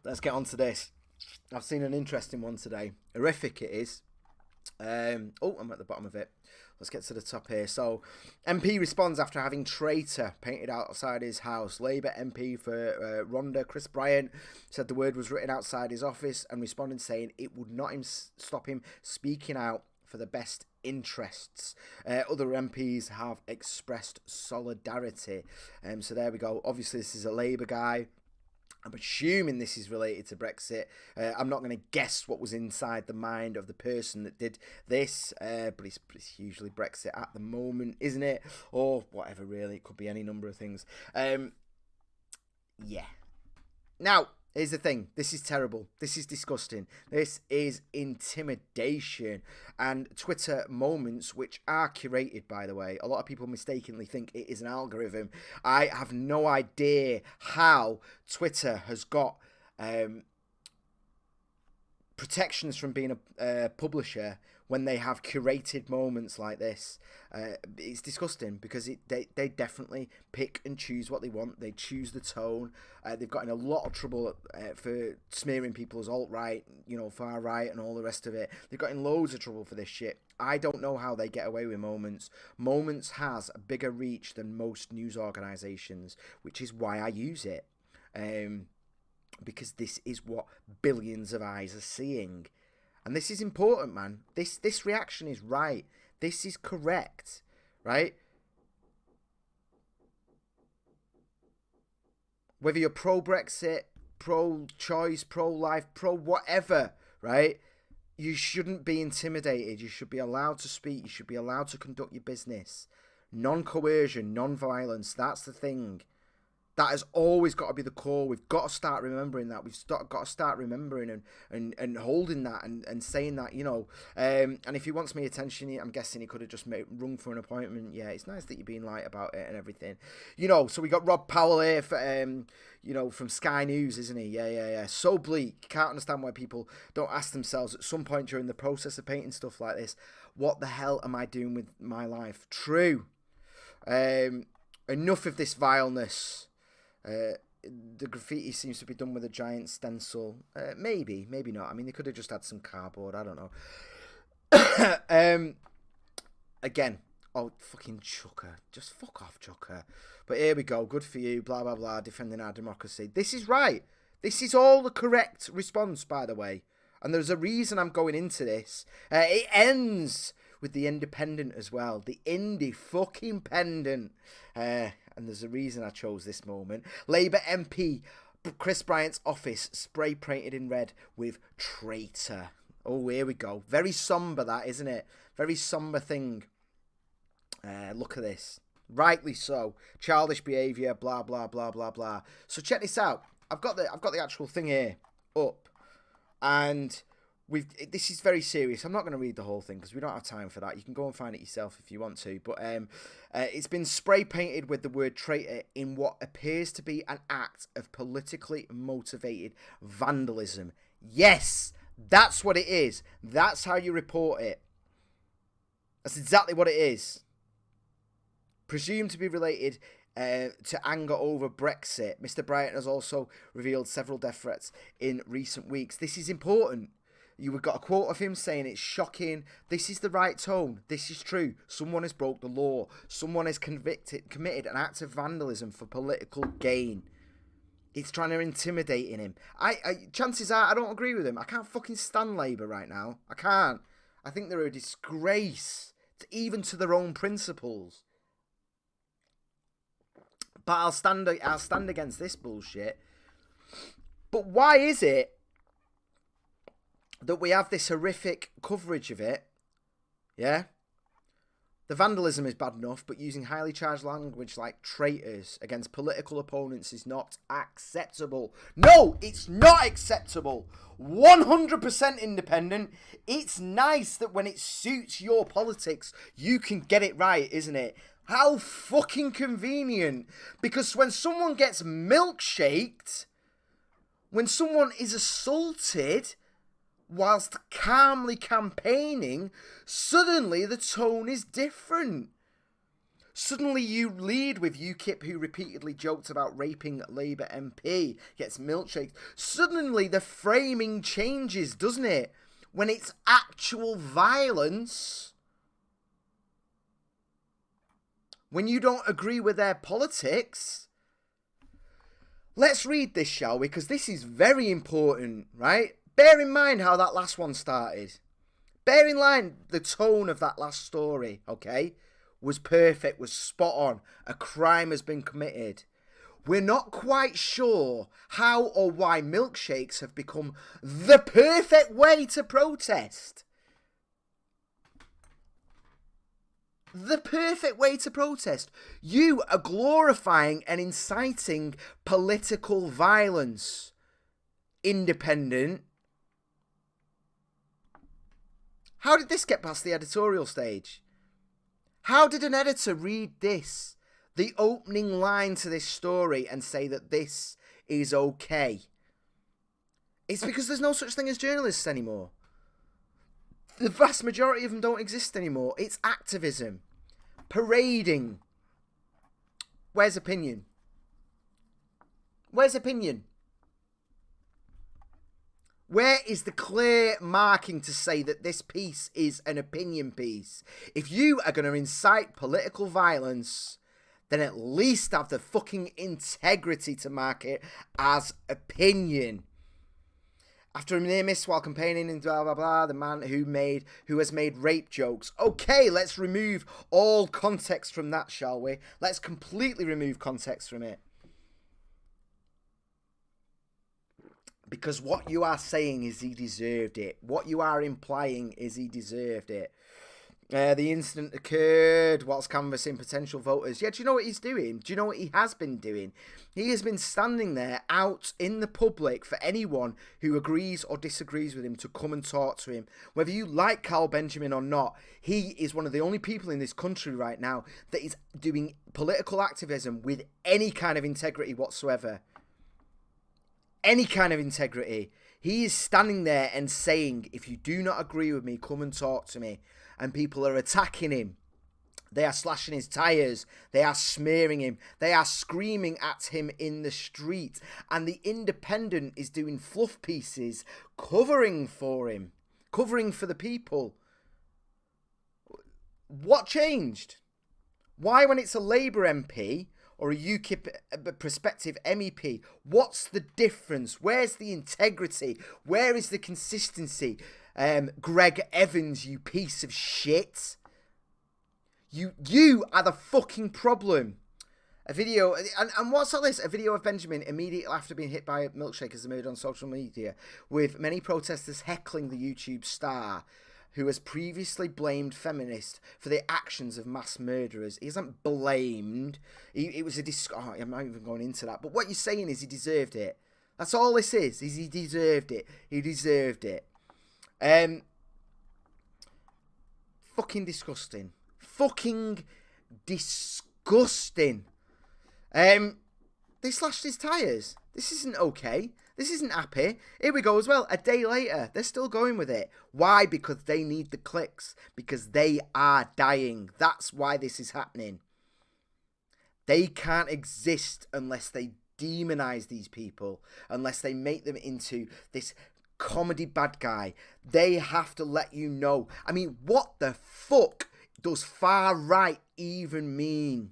let's get on to this. I've seen an interesting one today. Horrific it is. I'm at the bottom of it. Let's get to the top here. So, MP responds after having traitor painted outside his house. Labour MP for Rhondda, Chris Bryant, said the word was written outside his office and responded saying it would not stop him speaking out for the best interests. Other MPs have expressed solidarity. So there we go. Obviously, this is a Labour guy. I'm assuming this is related to Brexit. I'm not going to guess what was inside the mind of the person that did this, but it's usually Brexit at the moment, isn't it? Or whatever, really. It could be any number of things. Yeah. Now, here's the thing. This is terrible. This is disgusting. This is intimidation. And Twitter moments, which are curated, by the way. A lot of people mistakenly think it is an algorithm. I have no idea how Twitter has got protections from being a publisher when they have curated moments like this. It's disgusting because they definitely pick and choose what they want. They choose the tone. They've got in a lot of trouble for smearing people as alt-right, far right and all the rest of it. They've got in loads of trouble for this shit. I don't know how they get away with Moments. Moments has a bigger reach than most news organisations, which is why I use it. Because this is what billions of eyes are seeing. And this is important, man. This reaction is right. This is correct, right? Whether you're pro-Brexit, pro-choice, pro-life, pro-whatever, right? You shouldn't be intimidated. You should be allowed to speak. You should be allowed to conduct your business. Non-coercion, non-violence, that's the thing. That has always got to be the core. We've got to start remembering that. We've got to start remembering and holding that and saying that, And if he wants my attention, I'm guessing he could have just rung for an appointment. Yeah, it's nice that you're being light about it and everything. So we got Rob Powell here, from Sky News, isn't he? Yeah. So bleak. Can't understand why people don't ask themselves at some point during the process of painting stuff like this, what the hell am I doing with my life? True. Enough of this vileness. The graffiti seems to be done with a giant stencil. Maybe not. I mean, they could have just had some cardboard. I don't know. Again, fucking chucker. Just fuck off, chucker. But here we go. Good for you. Blah, blah, blah. Defending our democracy. This is right. This is all the correct response, by the way. And there's a reason I'm going into this. It ends with the Independent as well. The Indie fucking pendant. And there's a reason I chose this moment. Labour MP Chris Bryant's office spray painted in red with traitor. Oh, here we go. Very sombre, that, isn't it? Very sombre thing. Look at this. Rightly so. Childish behaviour. Blah blah blah blah blah. So check this out. I've got the actual thing here up, and this is very serious. I'm not going to read the whole thing because we don't have time for that. You can go and find it yourself if you want to. But it's been spray painted with the word traitor in what appears to be an act of politically motivated vandalism. Yes, that's what it is. That's how you report it. That's exactly what it is. Presumed to be related to anger over Brexit. Mr. Bryant has also revealed several death threats in recent weeks. This is important. You got a quote of him saying it's shocking. This is the right tone. This is true. Someone has broke the law. Someone has committed an act of vandalism for political gain. It's trying to intimidate him. Chances are I don't agree with him. I can't fucking stand Labour right now. I can't. I think they're a disgrace, even to their own principles. But I'll stand against this bullshit. But why is it that we have this horrific coverage of it? Yeah? The vandalism is bad enough, but using highly charged language like traitors against political opponents is not acceptable. No, it's not acceptable. 100% independent. It's nice that when it suits your politics, you can get it right, isn't it? How fucking convenient. Because when someone gets milkshaked, when someone is assaulted whilst calmly campaigning, suddenly the tone is different. Suddenly you lead with UKIP, who repeatedly joked about raping Labour MP, gets milkshakes. Suddenly the framing changes, doesn't it? When it's actual violence, when you don't agree with their politics. Let's read this, shall we? Because this is very important, right? Bear in mind how that last one started. Bear in mind the tone of that last story, okay? Was perfect, was spot on. A crime has been committed. We're not quite sure how or why milkshakes have become the perfect way to protest. The perfect way to protest. You are glorifying and inciting political violence. Independent. How did this get past the editorial stage? How did an editor read this, the opening line to this story, and say that this is okay? It's because there's no such thing as journalists anymore. The vast majority of them don't exist anymore. It's activism. Parading. Where's opinion? Where's opinion? Where is the clear marking to say that this piece is an opinion piece? If you are going to incite political violence, then at least have the fucking integrity to mark it as opinion. After a near miss while campaigning and blah blah blah, the man who has made rape jokes. Okay, let's remove all context from that, shall we? Let's completely remove context from it. Because what you are saying is he deserved it. What you are implying is he deserved it. The incident occurred whilst canvassing potential voters. Yeah, do you know what he's doing? Do you know what he has been doing? He has been standing there out in the public for anyone who agrees or disagrees with him to come and talk to him. Whether you like Carl Benjamin or not, he is one of the only people in this country right now that is doing political activism with any kind of integrity whatsoever. Any kind of integrity. He is standing there and saying, if you do not agree with me, come and talk to me. And people are attacking him. They are slashing his tyres. They are smearing him. They are screaming at him in the street. And the Independent is doing fluff pieces, covering for him. Covering for the people. What changed? Why, when it's a Labour MP or a UKIP prospective MEP, what's the difference? Where's the integrity? Where is the consistency? Greg Evans, you piece of shit. You are the fucking problem. A video, and what's all this? A video of Benjamin immediately after being hit by a milkshake has emerged on social media, with many protesters heckling the YouTube star, who has previously blamed feminists for the actions of mass murderers. He hasn't blamed. It was a I'm not even going into that. But what you're saying is he deserved it. That's all this is he deserved it. He deserved it. Fucking disgusting. Fucking disgusting. They slashed his tyres. This isn't okay. This isn't happy. Here we go as well. A day later, they're still going with it. Why? Because they need the clicks. Because they are dying. That's why this is happening. They can't exist unless they demonize these people. Unless they make them into this comedy bad guy. They have to let you know. I mean, what the fuck does far right even mean?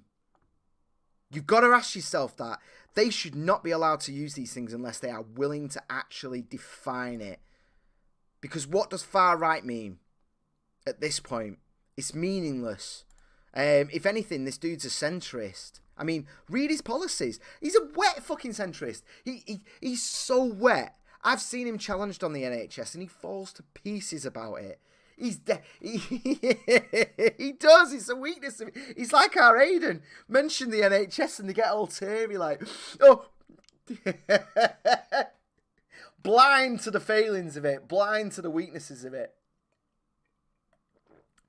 You've got to ask yourself that. They should not be allowed to use these things unless they are willing to actually define it. Because what does far right mean at this point? It's meaningless. If anything, this dude's a centrist. I mean, read his policies. He's a wet fucking centrist. He's so wet. I've seen him challenged on the NHS and he falls to pieces about it. He does. It's a weakness. He's like our Aiden. Mention the NHS and they get all teary like, oh. Blind to the failings of it. Blind to the weaknesses of it.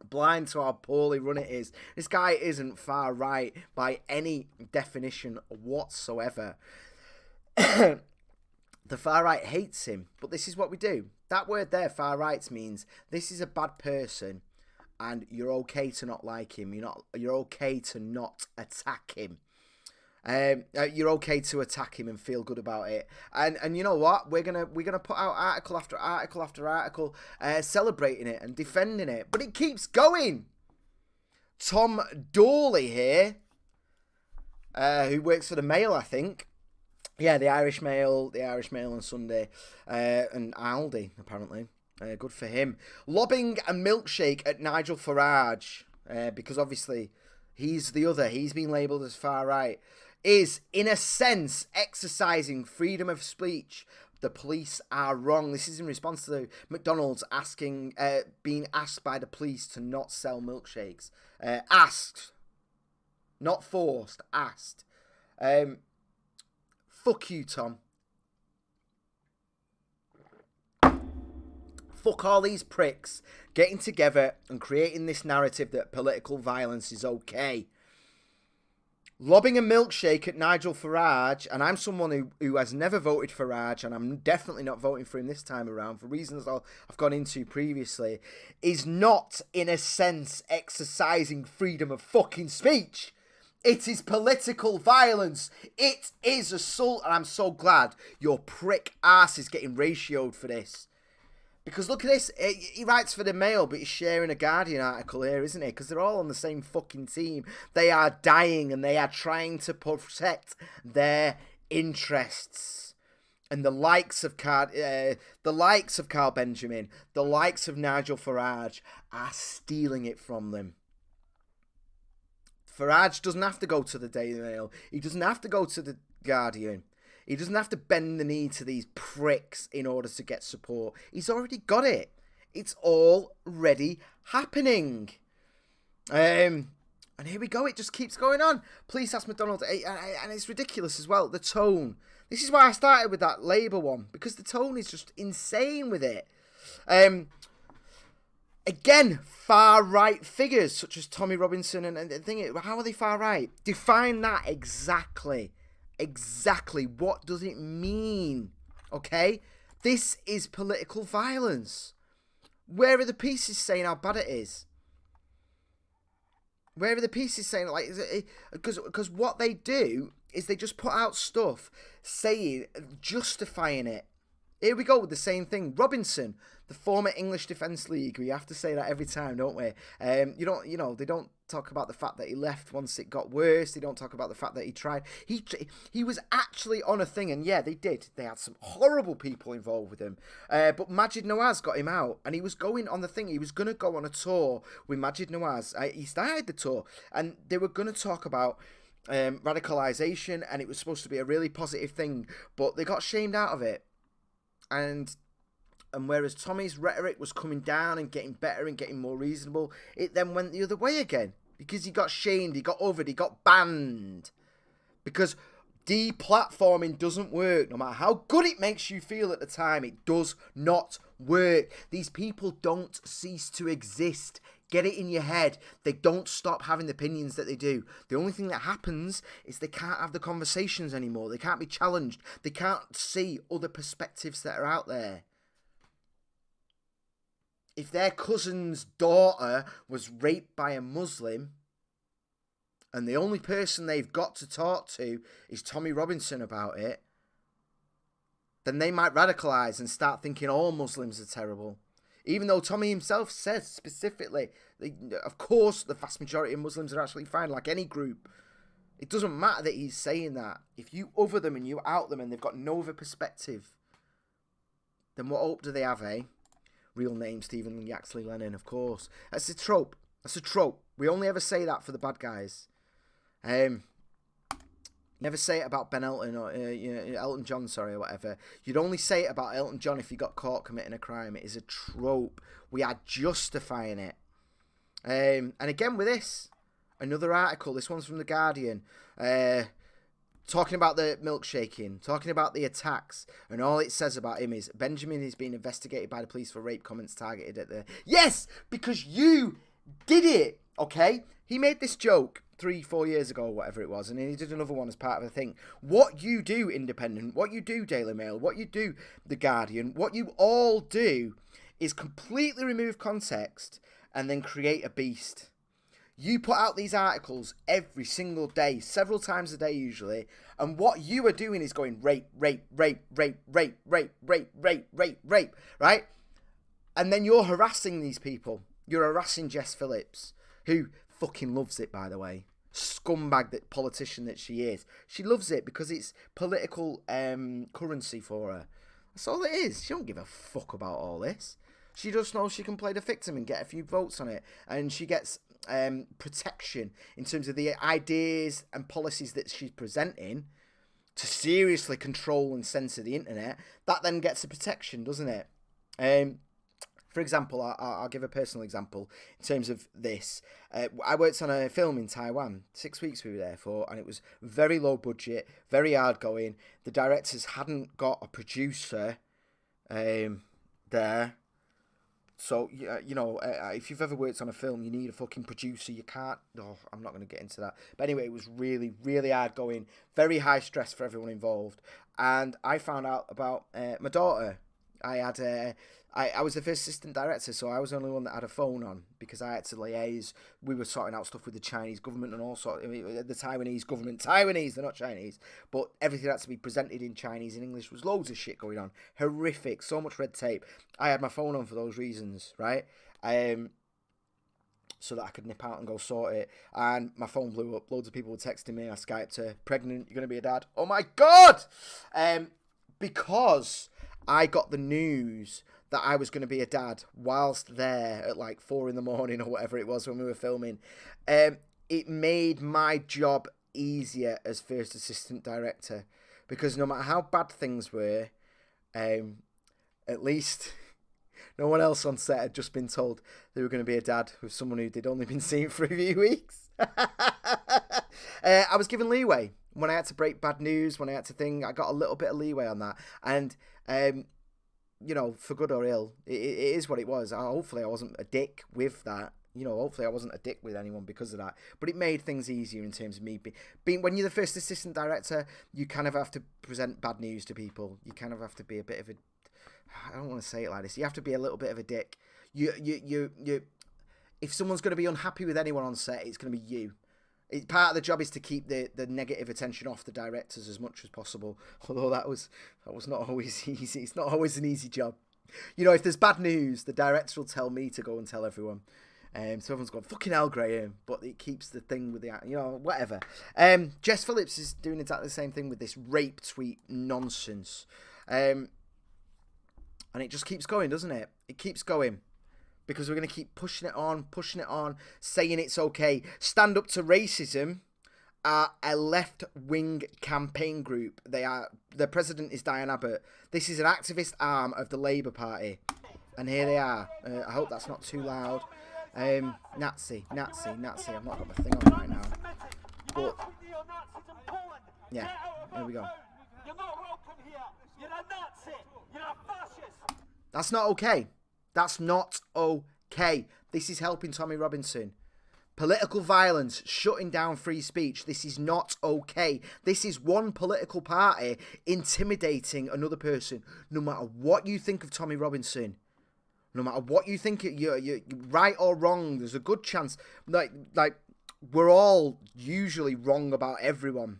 Blind to how poorly run it is. This guy isn't far right by any definition whatsoever. The far right hates him, but this is what we do. That word there, far right, means this is a bad person and you're okay to not like him. You're okay to not attack him. You're okay to attack him and feel good about it. And you know what? We're gonna put out article after article after article, celebrating it and defending it. But it keeps going. Tom Dawley here, who works for the Mail, I think. Yeah, the Irish Mail on Sunday, and Aldi apparently. Good for him. Lobbing a milkshake at Nigel Farage, because obviously he's the other. He's been labelled as far right. Is, in a sense, exercising freedom of speech. The police are wrong. This is in response to McDonald's being asked by the police to not sell milkshakes. Asked. Not forced. Asked. Fuck you, Tom. Fuck all these pricks getting together and creating this narrative that political violence is okay. Lobbing a milkshake at Nigel Farage, and I'm someone who has never voted for Farage, and I'm definitely not voting for him this time around for reasons I've gone into previously, is not, in a sense, exercising freedom of fucking speech. It is political violence. It is assault, and I'm so glad your prick ass is getting ratioed for this. Because look at this, he writes for the Mail, but he's sharing a Guardian article here, isn't he? Because they're all on the same fucking team. They are dying and they are trying to protect their interests. And the likes of Carl Benjamin, the likes of Nigel Farage are stealing it from them. Farage doesn't have to go to the Daily Mail. He doesn't have to go to the Guardian. He doesn't have to bend the knee to these pricks in order to get support. He's already got it. It's already happening. And here we go. It just keeps going on. Police ask McDonald's, and it's ridiculous as well. The tone. This is why I started with that Labour one, because the tone is just insane with it. Again, far-right figures such as Tommy Robinson and thing. How are they far-right? Define that exactly. Exactly. What does it mean? Okay? This is political violence. Where are the pieces saying how bad it is? Where are the pieces saying, like, because what they do is they just put out stuff saying, justifying it. Here we go with the same thing. Robinson, the former English Defence League. We have to say that every time, don't we? They don't talk about the fact that he left once it got worse. They don't talk about the fact that he tried. He was actually on a thing, and yeah, they did. They had some horrible people involved with him. But Majid Nawaz got him out, and he was going on the thing. He was going to go on a tour with Majid Nawaz. He started the tour, and they were going to talk about radicalisation, and it was supposed to be a really positive thing, but they got shamed out of it. And whereas Tommy's rhetoric was coming down and getting better and getting more reasonable, it then went the other way again. Because he got shamed, he got othered, he got banned. Because deplatforming doesn't work. No matter how good it makes you feel at the time, it does not work. These people don't cease to exist. Get it in your head. They don't stop having the opinions that they do. The only thing that happens is they can't have the conversations anymore. They can't be challenged. They can't see other perspectives that are out there. If their cousin's daughter was raped by a Muslim, and the only person they've got to talk to is Tommy Robinson about it, then they might radicalise and start thinking all Muslims are terrible. Even though Tommy himself says specifically, of course, the vast majority of Muslims are actually fine, like any group. It doesn't matter that he's saying that. If you other them and you out them and they've got no other perspective, then what hope do they have, eh? Real name, Stephen Yaxley Lennon, of course. That's a trope. That's a trope. We only ever say that for the bad guys. Never say it about Ben Elton or Elton John, or whatever. You'd only say it about Elton John if he got caught committing a crime. It is a trope. We are justifying it. And again with this, another article. This one's from The Guardian. Talking about the milkshaking, talking about the attacks, and all it says about him is Benjamin is being investigated by the police for rape comments targeted at the... Yes! Because you did it! Okay? He made this joke 3-4 years ago, whatever it was, and then he did another one as part of the thing. What you do, Independent, what you do, Daily Mail, what you do, The Guardian, what you all do is completely remove context and then create a beast. You put out these articles every single day, several times a day usually, and what you are doing is going rape, rape, rape, rape, rape, rape, rape, rape, rape, rape, right? And then you're harassing these people. You're harassing Jess Phillips, who fucking loves it, by the way. Scumbag, that politician that she is. She loves it because it's political currency for her. That's all it is. She don't give a fuck about all this. She just knows she can play the victim and get a few votes on it. And she gets protection in terms of the ideas and policies that she's presenting to seriously control and censor the internet. That then gets a protection, doesn't it? For example, I'll give a personal example in terms of this. I worked on a film in Taiwan, 6 weeks we were there for, and it was very low budget, very hard going. The directors hadn't got a producer there. So, you know, if you've ever worked on a film, you need a fucking producer. You can't... Oh, I'm not going to get into that. But anyway, it was really, really hard going. Very high stress for everyone involved. And I found out about my daughter. I was the first assistant director, so I was the only one that had a phone on because I had to liaise. We were sorting out stuff with the Chinese government and all sorts. I mean, the Taiwanese government. Taiwanese, they're not Chinese. But everything had to be presented in Chinese and English. There was loads of shit going on. Horrific. So much red tape. I had my phone on for those reasons, right? So that I could nip out and go sort it. And my phone blew up. Loads of people were texting me. I Skyped her. Pregnant. You're going to be a dad. Oh, my God! Because I got the news that I was going to be a dad whilst there at like 4 a.m. or whatever it was when we were filming. It made my job easier as first assistant director because no matter how bad things were, at least no one else on set had just been told they were going to be a dad with someone who they'd only been seeing for a few weeks. I was given leeway. When I had to break bad news, when I had to think, I got a little bit of leeway on that. And, you know, for good or ill, it is what it was. Hopefully I wasn't a dick with that. You know, hopefully I wasn't a dick with anyone because of that. But it made things easier in terms of me being when you're the first assistant director, you kind of have to present bad news to people. You kind of have to be a bit of a, I don't want to say it like this. You have to be a little bit of a dick. You if someone's going to be unhappy with anyone on set, it's going to be you. Part of the job is to keep the negative attention off the directors as much as possible. Although that was not always easy. It's not always an easy job. You know, if there's bad news, the director will tell me to go and tell everyone. So everyone's going, fucking hell, Graham. But it keeps the thing with the, you know, whatever. Jess Phillips is doing exactly the same thing with this rape tweet nonsense. And it just keeps going, doesn't it? It keeps going. Because we're going to keep pushing it on, saying it's okay. Stand Up to Racism are a left-wing campaign group. Their president is Diane Abbott. This is an activist arm of the Labour Party. And here they are. I hope that's not too loud. Nazi. I've not got my thing on right now. But, yeah, here we go. You're not welcome here. You're a Nazi. You're a fascist. That's not okay. That's not okay. This is helping Tommy Robinson. Political violence, shutting down free speech. This is not okay. This is one political party intimidating another person. No matter what you think of Tommy Robinson, no matter what you think, you're right or wrong, there's a good chance. Like we're all usually wrong about everyone.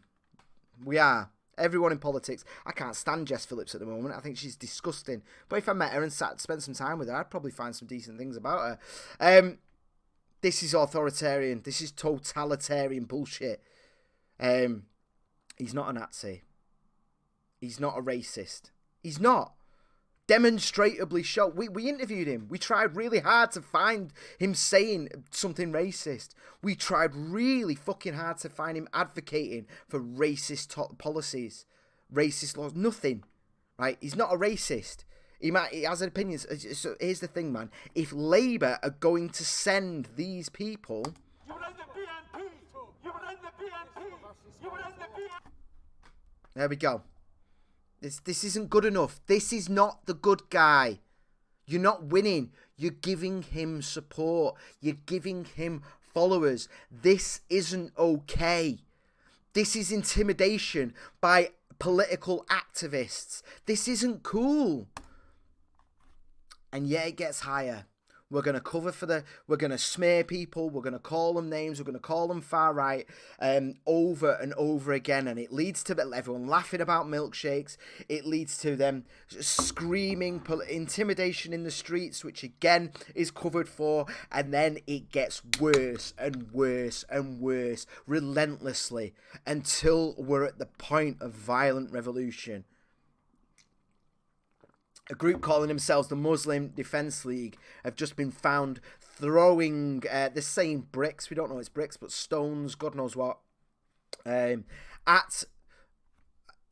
We are. Everyone in politics. I can't stand Jess Phillips at the moment. I think she's disgusting. But if I met her and spent some time with her, I'd probably find some decent things about her. This is authoritarian. This is totalitarian bullshit. He's not a Nazi. He's not a racist. He's not. Demonstrably show. We interviewed him. We tried really hard to find him saying something racist. We tried really fucking hard to find him advocating for racist policies, racist laws. Nothing, right? He's not a racist. He has opinions. So here's the thing, man. If Labour are going to send these people, there we go. This isn't good enough. This is not the good guy. You're not winning. You're giving him support. You're giving him followers. This isn't okay. This is intimidation by political activists. This isn't cool. And yet it gets higher. We're going to we're going to smear people. We're going to call them names. We're going to call them far right over and over again. And it leads to everyone laughing about milkshakes. It leads to them screaming intimidation in the streets, which again is covered for. And then it gets worse and worse and worse relentlessly until we're at the point of violent revolution. A group calling themselves the Muslim Defence League have just been found throwing, they're saying bricks, we don't know it's bricks, but stones, God knows what, at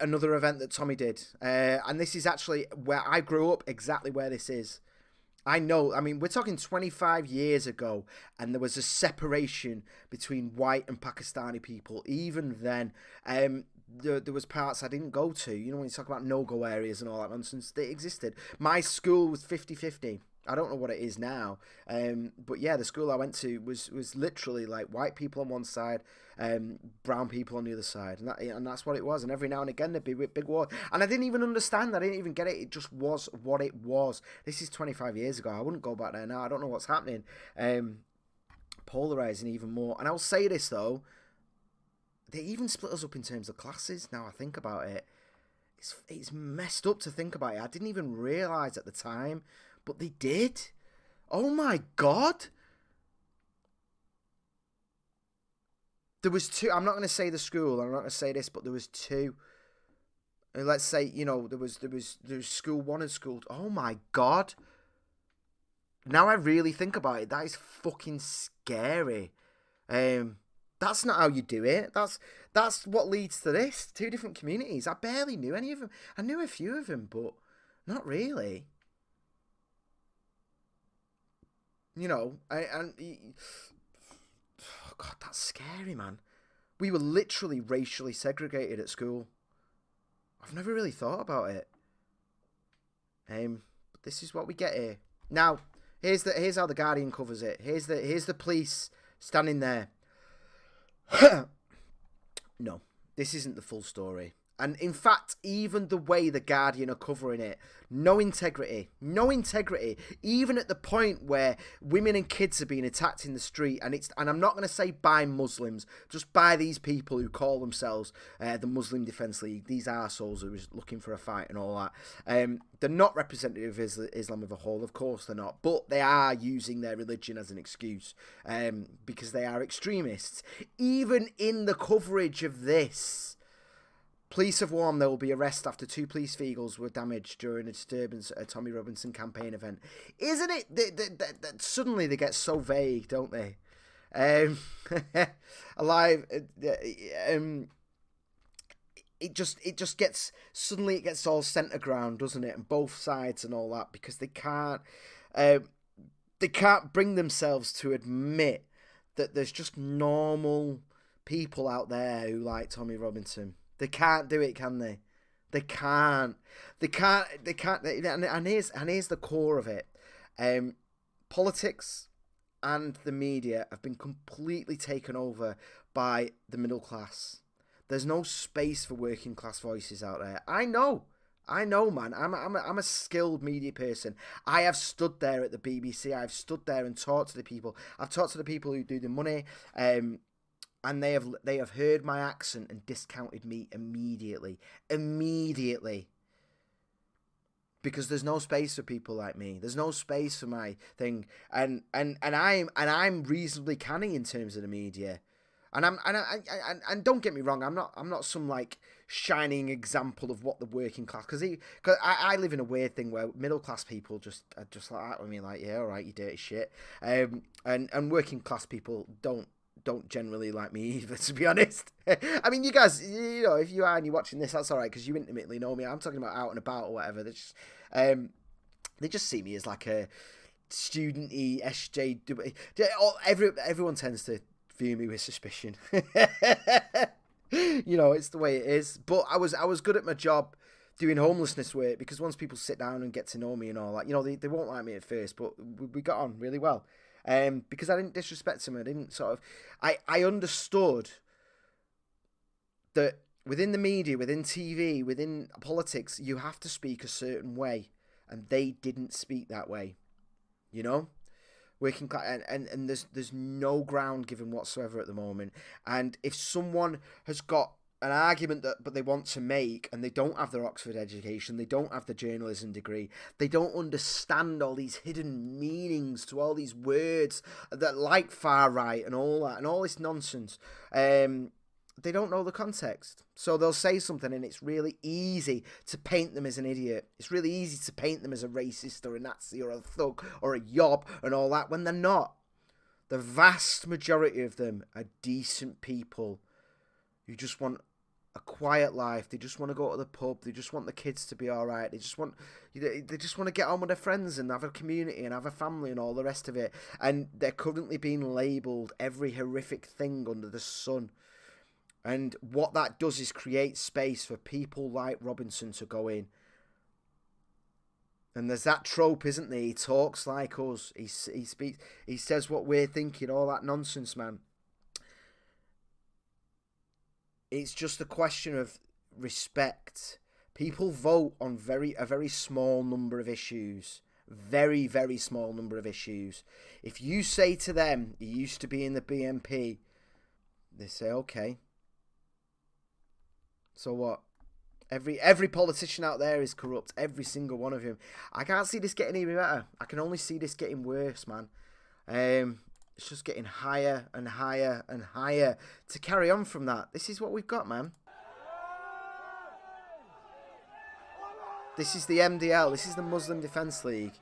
another event that Tommy did. And this is actually where I grew up, exactly where this is. I know, I mean, we're talking 25 years ago, and there was a separation between white and Pakistani people. Even then, there was parts I didn't go to. You know, when you talk about no-go areas and all that nonsense, they existed. My school was 50-50. I don't know what it is now. But yeah, the school I went to was literally like white people on one side, brown people on the other side. And that's what it was. And every now and again, there'd be big war. And I didn't even understand. I didn't even get it. It just was what it was. This is 25 years ago. I wouldn't go back there now. I don't know what's happening. Polarizing even more. And I'll say this, though. They even split us up in terms of classes, now I think about it. It's messed up to think about it. I didn't even realise at the time, but they did. Oh my God. There was two. I'm not going to say the school. I'm not going to say this, but there was two. And let's say, you know, there was school one and school two. Oh my God. Now I really think about it, that is fucking scary. That's not how you do it. That's what leads to this. Two different communities. I barely knew any of them. I knew a few of them, but not really. You know, oh God, that's scary, man. We were literally racially segregated at school. I've never really thought about it. But this is what we get here. Now, here's how the Guardian covers it. Here's the police standing there. No, this isn't the full story. And in fact, even the way the Guardian are covering it, no integrity, even at the point where women and kids are being attacked in the street, and I'm not going to say by Muslims, just by these people who call themselves the Muslim Defence League, these arseholes who are looking for a fight and all that. They're not representative of Islam as a whole, of course they're not, but they are using their religion as an excuse because they are extremists. Even in the coverage of this, police have warned there will be arrests after 2 police vehicles were damaged during a disturbance at a Tommy Robinson campaign event. Isn't it? Suddenly they get so vague, don't they? It just gets, suddenly it gets all centre ground, doesn't it? And both sides and all that, because they can't bring themselves to admit that there's just normal people out there who like Tommy Robinson. They can't do it, can they? They can't. And here's the core of it. Politics and the media have been completely taken over by the middle class. There's no space for working class voices out there. I know, man. I'm a skilled media person. I have stood there at the BBC. I've stood there and talked to the people. I've talked to the people who do the money. And they have heard my accent and discounted me immediately. Because there's no space for people like me. There's no space for my thing. And I'm reasonably canny in terms of the media. And don't get me wrong, I'm not some like shining example of what the working class, because I live in a weird thing where middle class people are just like that with me, like, yeah, all right, you dirty shit. And working class people don't generally like me either, to be honest. I mean, you guys, you know, if you are and you're watching this, that's all right, because you intimately know me. I'm talking about out and about or whatever. They just see me as like a student-y SJW. Everyone tends to view me with suspicion. You know, it's the way it is. But I was good at my job doing homelessness work, because once people sit down and get to know me and all that, you know, they won't like me at first, but we got on really well. Because I didn't disrespect him. I didn't I understood that within the media, within TV, within politics, you have to speak a certain way, and they didn't speak that way, you know? working class, and there's no ground given whatsoever at the moment. And if someone has got an argument but they want to make, and they don't have their Oxford education, they don't have the journalism degree, they don't understand all these hidden meanings to all these words that like far right and all that and all this nonsense. They don't know the context. So they'll say something and it's really easy to paint them as an idiot. It's really easy to paint them as a racist or a Nazi or a thug or a yob and all that when they're not. The vast majority of them are decent people who just want a quiet life. They just want to go to the pub. They just want the kids to be all right. They just want to get on with their friends and have a community and have a family and all the rest of it. And they're currently being labelled every horrific thing under the sun. And what that does is create space for people like Robinson to go in. And there's that trope, isn't there? He talks like us. He speaks. He says what we're thinking. All that nonsense, man. It's just a question of respect. People vote on a very small number of issues. Very, very small number of issues. If you say to them, you used to be in the BNP, they say, okay. So what? Every politician out there is corrupt. Every single one of them. I can't see this getting any better. I can only see this getting worse, man. It's just getting higher and higher and higher to carry on from that. This is what we've got, man. This is the MDL. This is the Muslim Defence League.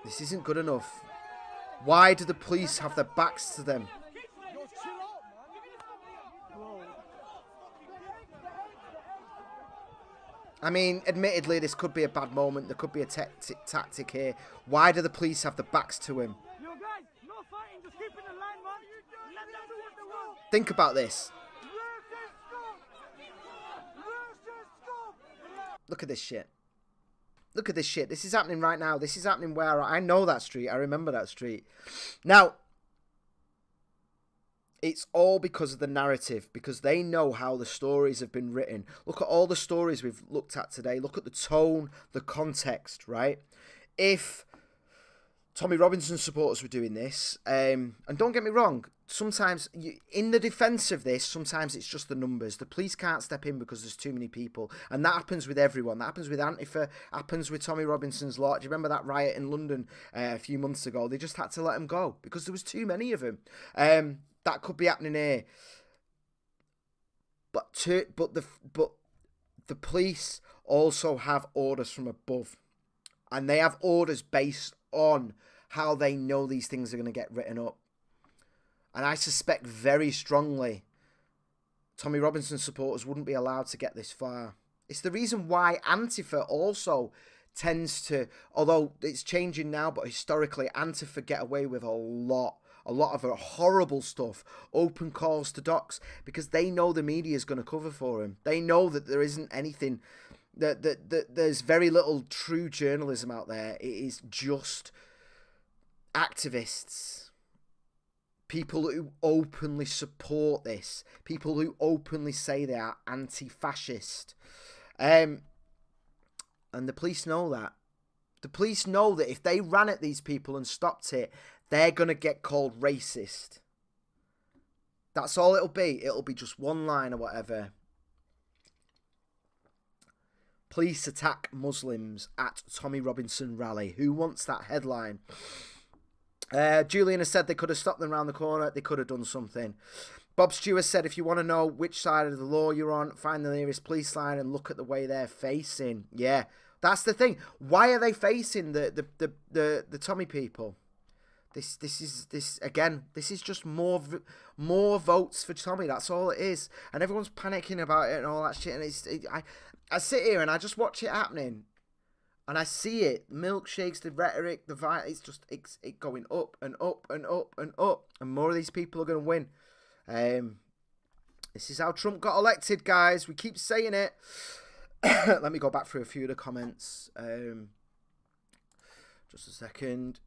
This isn't good enough. Why do the police have their backs to them? I mean, admittedly, this could be a bad moment. There could be a tactic here. Why do the police have the backs to him? Think about this. Look at this shit. Look at this shit. This is happening right now. This is happening where I know that street. I remember that street. Now, it's all because of the narrative, because they know how the stories have been written. Look at all the stories we've looked at today. Look at the tone, the context, right? If Tommy Robinson supporters were doing this, and don't get me wrong, sometimes in the defence of this, sometimes it's just the numbers. The police can't step in because there's too many people, and that happens with everyone. That happens with Antifa, happens with Tommy Robinson's lot. Do you remember that riot in London a few months ago? They just had to let him go because there was too many of them. That could be happening here, but the police also have orders from above, and they have orders based on how they know these things are going to get written up. And I suspect very strongly Tommy Robinson supporters wouldn't be allowed to get this far. It's the reason why Antifa also tends to, although it's changing now, but historically Antifa get away with a lot of horrible stuff, open calls to docs, because they know the media is going to cover for them. They know that there isn't anything, that there's very little true journalism out there. It is just activists, people who openly support this, people who openly say they are anti-fascist. And the police know that. The police know that if they ran at these people and stopped it, they're going to get called racist. That's all it'll be. It'll be just one line or whatever. Police attack Muslims at Tommy Robinson rally. Who wants that headline? Julian has said they could have stopped them around the corner. They could have done something. Bob Stewart said, if you want to know which side of the law you're on, find the nearest police line and look at the way they're facing. Yeah, that's the thing. Why are they facing the Tommy people? This is just more votes for Tommy. That's all it is, and everyone's panicking about it and all that shit. And I sit here and I just watch it happening, and I see it. The milkshakes, the rhetoric, the vibe. It's going up and up and up and up, and more of these people are going to win. This is how Trump got elected, guys. We keep saying it. Let me go back through a few of the comments. Just a second.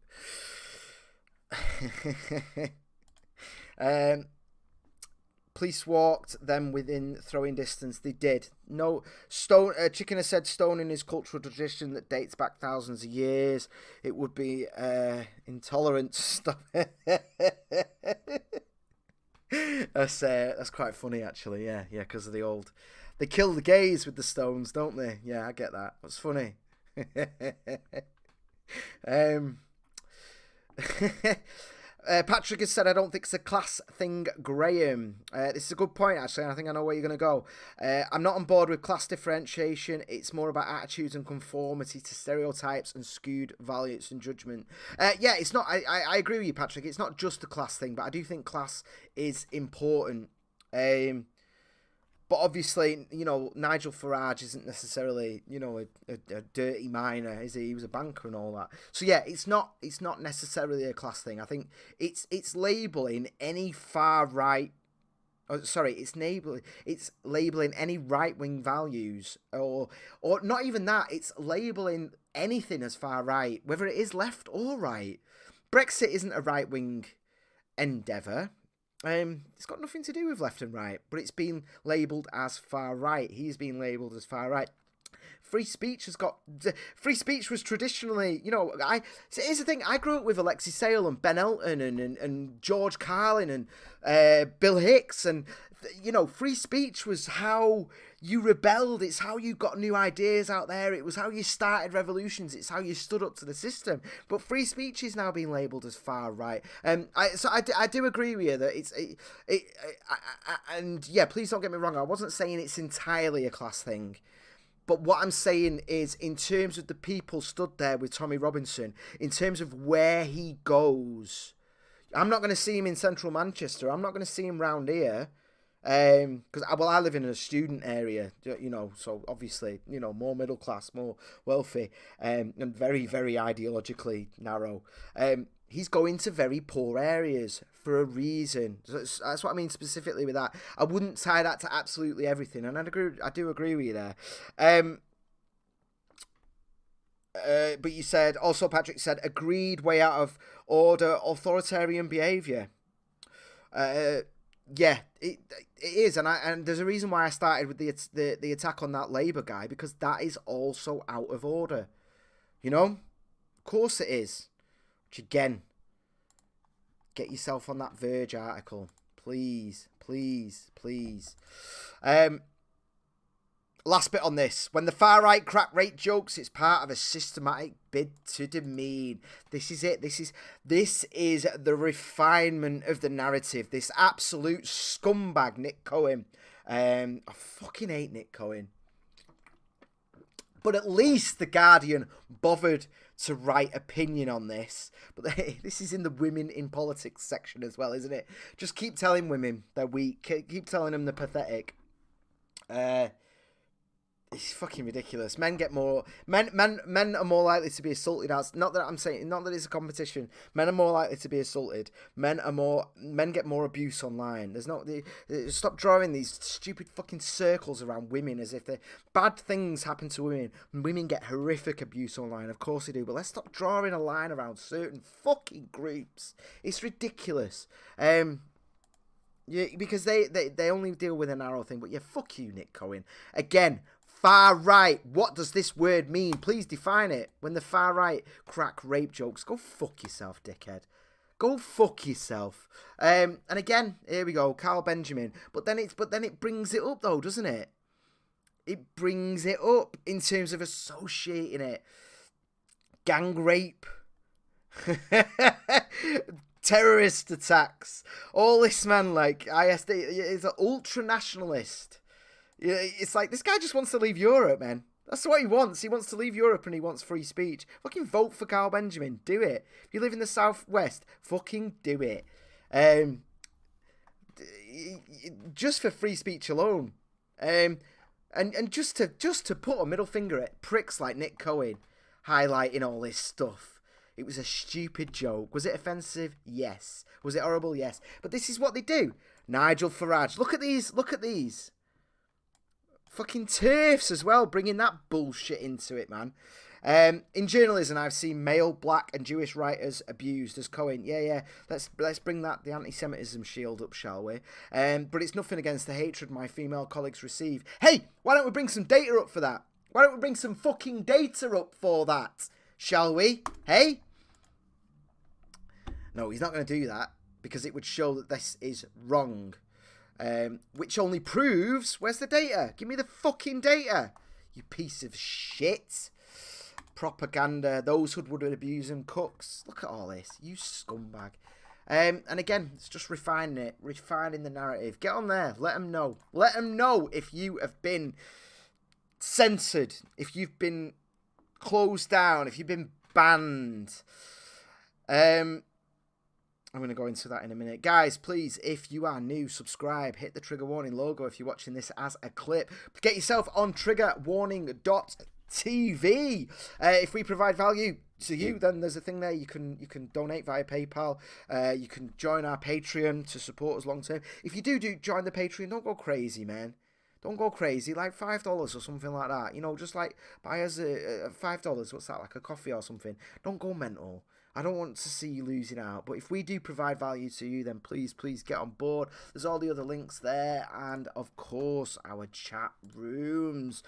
Police walked them within throwing distance. They did. No stone. Chicken has said stoning is cultural tradition that dates back thousands of years. It would be intolerant to stop. That's quite funny actually. Yeah, because of the old. They kill the gays with the stones, don't they? Yeah, I get that. That's funny. Patrick has said, I don't think it's a class thing, Graham. This is a good point, actually, and I think I know where you're going to go. I'm not on board with class differentiation. It's more about attitudes and conformity to stereotypes and skewed values and judgment. Yeah, it's not. I agree with you, Patrick. It's not just a class thing, but I do think class is important. But obviously, Nigel Farage isn't necessarily, a dirty miner, is he? He was a banker and all that. So yeah, it's not necessarily a class thing. I think it's labeling any far right. Oh, sorry, it's labeling any right wing values, or not even that. It's labeling anything as far right, whether it is left or right. Brexit isn't a right wing endeavour. It's got nothing to do with left and right, but it's been labelled as far right. He's been labelled as far right. Free speech was traditionally, so here's the thing. I grew up with Alexei Sale and Ben Elton and George Carlin and Bill Hicks, and free speech was how you rebelled. It's how you got new ideas out there. It was how you started revolutions. It's how you stood up to the system. But free speech is now being labelled as far right. I do agree with you that and yeah, please don't get me wrong. I wasn't saying it's entirely a class thing. But what I'm saying is, in terms of the people stood there with Tommy Robinson, in terms of where he goes, I'm not going to see him in central Manchester. I'm not going to see him round here. Because I live in a student area, so obviously, more middle class, more wealthy, and very, very ideologically narrow. He's going to very poor areas for a reason. So that's what I mean specifically with that. I wouldn't tie that to absolutely everything, and I do agree with you there. But you said, also Patrick said, agreed, way out of order, authoritarian behaviour. Yeah, it is, and there's a reason why I started with the attack on that Labour guy, because that is also out of order. Of course it is. Which again, get yourself on that Verge article, please. Last bit on this. When the far right crack rape jokes, it's part of a systematic bid to demean. This is it. This is the refinement of the narrative. This absolute scumbag, Nick Cohen. I fucking hate Nick Cohen. But at least The Guardian bothered to write opinion on this. But this is in the women in politics section as well, isn't it? Just keep telling women they're weak. Keep telling them they're pathetic. It's fucking ridiculous. Men are more likely to be assaulted. Not that it's a competition. Men are more likely to be assaulted. Men get more abuse online. Stop drawing these stupid fucking circles around women as if bad things happen to women. Women get horrific abuse online. Of course they do. But let's stop drawing a line around certain fucking groups. It's ridiculous. Yeah, because they only deal with a narrow thing. But yeah, fuck you, Nick Cohen. Again, far right. What does this word mean? Please define it. When the far right crack rape jokes, go fuck yourself, dickhead. Go fuck yourself. And again, here we go, Carl Benjamin. But then it brings it up though, doesn't it? It brings it up in terms of associating it. Gang rape. Terrorist attacks. All this, man, like ISD is an ultra nationalist. It's like, this guy just wants to leave Europe, man. That's what he wants. He wants to leave Europe and he wants free speech. Fucking vote for Carl Benjamin. Do it. If you live in the southwest, fucking do it. Just for free speech alone. And just to put a middle finger at pricks like Nick Cohen highlighting all this stuff. It was a stupid joke. Was it offensive? Yes. Was it horrible? Yes. But this is what they do. Nigel Farage. Look at these. Fucking TERFs as well, bringing that bullshit into it, man. In journalism, I've seen male, black, and Jewish writers abused as Cohen. Yeah. Let's bring the anti-Semitism shield up, shall we? But it's nothing against the hatred my female colleagues receive. Hey, why don't we bring some data up for that? Why don't we bring some fucking data up for that? Shall we? Hey? No, he's not going to do that because it would show that this is wrong. Which only proves... Where's the data? Give me the fucking data. You piece of shit. Propaganda. Those who would abuse and cooks. Look at all this. You scumbag. And again, it's just refining it. Refining the narrative. Get on there. Let them know. Let them know if you have been censored. If you've been closed down. If you've been banned. I'm going to go into that in a minute. Guys, please, if you are new, subscribe. Hit the trigger warning logo if you're watching this as a clip. Get yourself on triggerwarning.tv. If we provide value to you, then there's a thing there. You can donate via PayPal. You can join our Patreon to support us long term. If you do join the Patreon, don't go crazy, man. Don't go crazy. Like $5 or something like that. You know, just like buy us a $5. What's that? Like a coffee or something. Don't go mental. I don't want to see you losing out. But if we do provide value to you, then please get on board. There's all the other links there. And, of course, our chat rooms.